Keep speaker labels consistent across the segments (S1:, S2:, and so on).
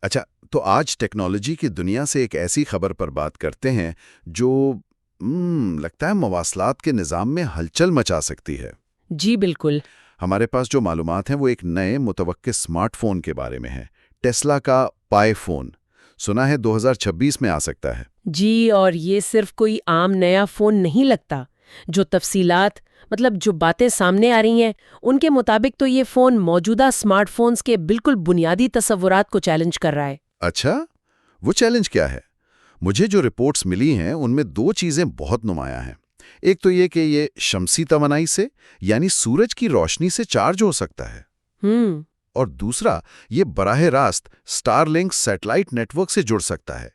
S1: اچھا، تو آج ٹیکنالوجی کی دنیا سے ایک ایسی خبر پر بات کرتے ہیں جو لگتا ہے مواصلات کے نظام میں ہلچل مچا سکتی ہے۔
S2: جی بالکل۔
S1: ہمارے پاس جو معلومات ہیں وہ ایک نئے متوقع سمارٹ فون کے بارے میں ہے، ٹیسلا کا پائی فون۔ سنا ہے 2026 میں آ سکتا ہے۔
S2: جی، اور یہ صرف کوئی عام نیا فون نہیں لگتا۔ جو تفصیلات جو باتیں سامنے آ رہی ہیں ان کے مطابق تو یہ فون موجودہ سمارٹ فونز کے بالکل بنیادی تصورات کو چیلنج کر رہا ہے۔
S1: اچھا، وہ چیلنج کیا ہے؟ مجھے جو رپورٹس ملی ہیں ان میں دو چیزیں بہت نمایاں ہیں۔ ایک تو یہ کہ یہ شمسی توانائی سے یعنی سورج کی روشنی سے چارج ہو سکتا ہے، اور دوسرا یہ براہ راست Starlink satellite network سے جڑ سکتا ہے،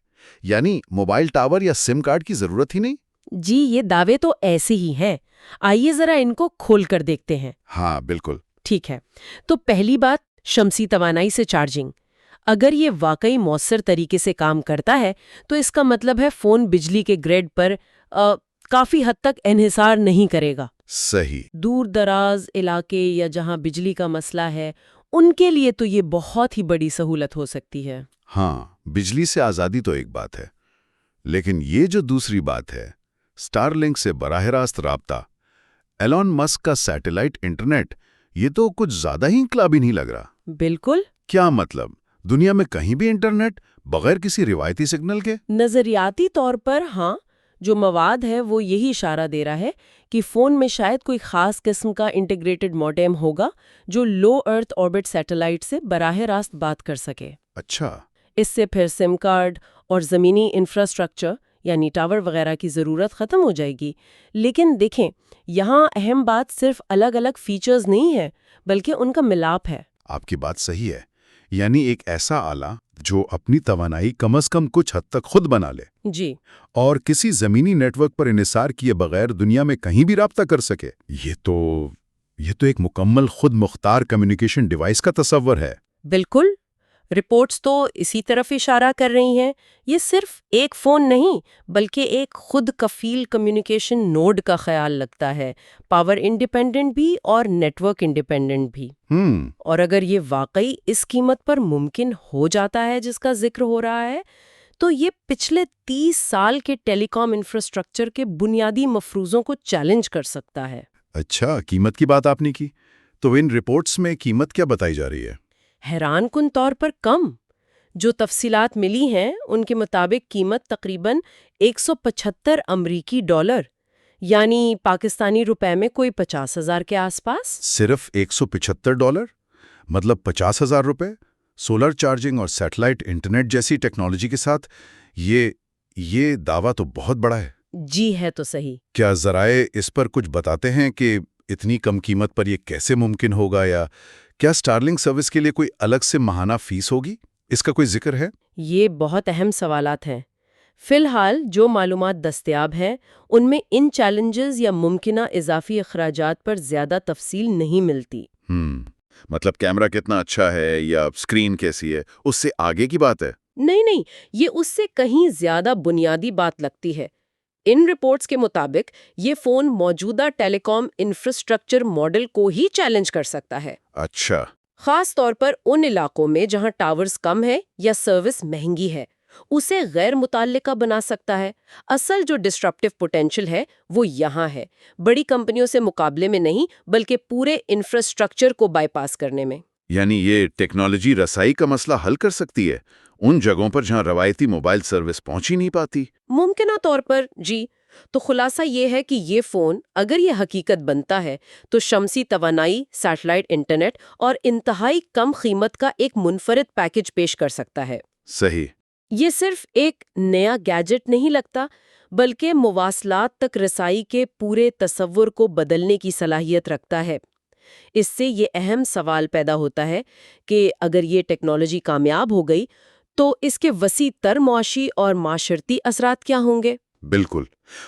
S1: یعنی موبائل ٹاور یا سم کارڈ کی ضرورت ہی نہیں۔
S2: جی، یہ دعوے تو ایسے ہی ہیں۔ آئیے ذرا ان کو کھول کر دیکھتے ہیں۔
S1: ہاں بالکل۔
S2: ٹھیک ہے، تو پہلی بات، شمسی توانائی سے چارجنگ۔ اگر یہ واقعی مؤثر طریقے سے کام کرتا ہے تو اس کا مطلب ہے فون بجلی کے گریڈ پر کافی حد تک انحصار نہیں کرے گا۔
S1: صحیح۔
S2: دور دراز علاقے یا جہاں بجلی کا مسئلہ ہے ان کے لیے تو یہ بہت ہی بڑی سہولت ہو سکتی ہے۔
S1: ہاں، بجلی سے آزادی تو ایک بات ہے، لیکن یہ جو دوسری بات ہے، سٹار لنک سے براہ راست رابطہ، ایلون مسک کا سیٹلائٹ انٹرنیٹ، یہ تو کچھ زیادہ ہی انقلابی نہیں لگ رہا؟
S2: بالکل۔
S1: کیا مطلب؟ دنیا میں کہیں بھی انٹرنیٹ بغیر کسی روایتی سگنل کے؟
S2: نظریاتی طور پر ہاں، جو مواد ہے وہ یہی اشارہ دے رہا ہے کہ فون میں شاید کوئی خاص قسم کا انٹیگریٹڈ موڈیم ہوگا جو لو ارتھ آربٹ سیٹلائٹ سے براہ راست بات کر سکے۔
S1: اچھا۔
S2: اس سے پھر سم کارڈ اور زمینی انفراسٹرکچر یعنی ٹاور وغیرہ کی ضرورت ختم ہو جائے گی۔ لیکن دیکھیں، یہاں اہم بات صرف الگ الگ فیچرز نہیں ہے بلکہ ان کا ملاپ ہے۔
S1: آپ کی بات صحیح ہے، یعنی ایک ایسا آلہ جو اپنی توانائی کم از کم کچھ حد تک خود بنا لے،
S2: جی،
S1: اور کسی زمینی نیٹ ورک پر انحصار کیے بغیر دنیا میں کہیں بھی رابطہ کر سکے۔ یہ تو ایک مکمل خود مختار کمیونیکیشن ڈیوائس کا تصور ہے۔
S2: بالکل۔ رپورٹس تو اسی طرف اشارہ کر رہی ہیں۔ یہ صرف ایک فون نہیں بلکہ ایک خود کفیل کمیونیکیشن نوڈ کا خیال لگتا ہے، پاور انڈیپینڈنٹ بھی اور نیٹ ورک انڈیپینڈنٹ بھی۔ اور اگر یہ واقعی اس قیمت پر ممکن ہو جاتا ہے جس کا ذکر ہو رہا ہے تو یہ پچھلے 30 سال کے ٹیلی کام انفراسٹرکچر کے بنیادی مفروضوں کو چیلنج کر سکتا ہے۔
S1: اچھا، قیمت کی بات آپ نے کی، تو ان رپورٹس میں قیمت کیا بتائی جا رہی ہے؟
S2: حیران کن طور پر کم۔ جو تفصیلات ملی ہیں ان کے مطابق قیمت تقریباً 175 امریکی ڈالر یعنی پاکستانی روپے میں کوئی 50,000 کے آس پاس۔
S1: صرف $175؟ مطلب 50,000 روپے؟ سولر چارجنگ اور سیٹلائٹ انٹرنیٹ جیسی ٹیکنالوجی کے ساتھ یہ دعویٰ تو بہت بڑا ہے۔
S2: جی ہے تو صحیح۔
S1: کیا ذرائع اس پر کچھ بتاتے ہیں کہ اتنی کم قیمت پر یہ کیسے ممکن ہوگا، یا کیا سٹارلنک سروس کے لیے کوئی الگ سے ماہانہ فیس ہوگی؟ اس کا کوئی ذکر ہے؟
S2: یہ بہت اہم سوالات ہیں۔ فی الحال جو معلومات دستیاب ہیں ان میں ان چیلنجز یا ممکنہ اضافی اخراجات پر زیادہ تفصیل نہیں ملتی۔
S1: مطلب کیمرہ کتنا اچھا ہے یا اسکرین کیسی ہے، اس سے آگے کی بات ہے؟
S2: نہیں، یہ اس سے کہیں زیادہ بنیادی بات لگتی ہے۔ ان رپورٹس کے مطابق یہ فون موجودہ ٹیلی کام انفراسٹرکچر ماڈل کو ہی چیلنج کر سکتا ہے۔
S1: اچھا۔
S2: خاص طور پر ان علاقوں میں جہاں ٹاورز کم ہے یا سروس مہنگی ہے، اسے غیر متعلقہ بنا سکتا ہے۔ اصل جو ڈسٹرپٹیو پوٹینشل ہے وہ یہاں ہے، بڑی کمپنیوں سے مقابلے میں نہیں بلکہ پورے انفراسٹرکچر کو بائی پاس کرنے میں۔
S1: یعنی یہ ٹیکنالوجی رسائی کا مسئلہ حل کر سکتی ہے ان جگہوں پر جہاں روایتی موبائل سروس پہنچ ہی نہیں پاتی؟
S2: ممکنہ طور پر جی۔ تو خلاصہ یہ ہے کہ یہ فون اگر یہ حقیقت بنتا ہے تو شمسی توانائی، سیٹلائٹ انٹرنیٹ اور انتہائی کم قیمت کا ایک منفرد پیکج پیش کر سکتا ہے۔
S1: صحیح۔
S2: یہ صرف ایک نیا گیجٹ نہیں لگتا بلکہ مواصلات تک رسائی کے پورے تصور کو بدلنے کی صلاحیت رکھتا ہے۔ اس سے یہ اہم سوال پیدا ہوتا ہے کہ اگر یہ ٹیکنالوجی کامیاب ہو گئی تو اس کے وسیع تر معاشی اور معاشرتی اثرات کیا ہوں گے؟
S1: بالکل،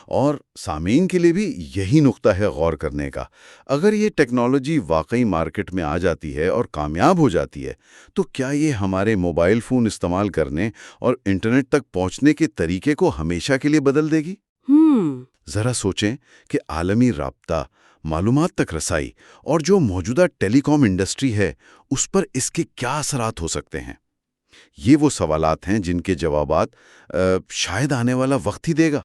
S1: اور سامعین کے لیے بھی یہی نقطہ ہے غور کرنے کا۔ اگر یہ ٹیکنالوجی واقعی مارکیٹ میں آ جاتی ہے اور کامیاب ہو جاتی ہے تو کیا یہ ہمارے موبائل فون استعمال کرنے اور انٹرنیٹ تک پہنچنے کے طریقے کو ہمیشہ کے لیے بدل دے گی؟ ذرا سوچیں کہ عالمی رابطہ، معلومات تک رسائی اور جو موجودہ ٹیلی کام انڈسٹری ہے اس پر اس کے کیا اثرات ہو سکتے ہیں۔ یہ وہ سوالات ہیں جن کے جوابات شاید آنے والا وقت ہی دے گا۔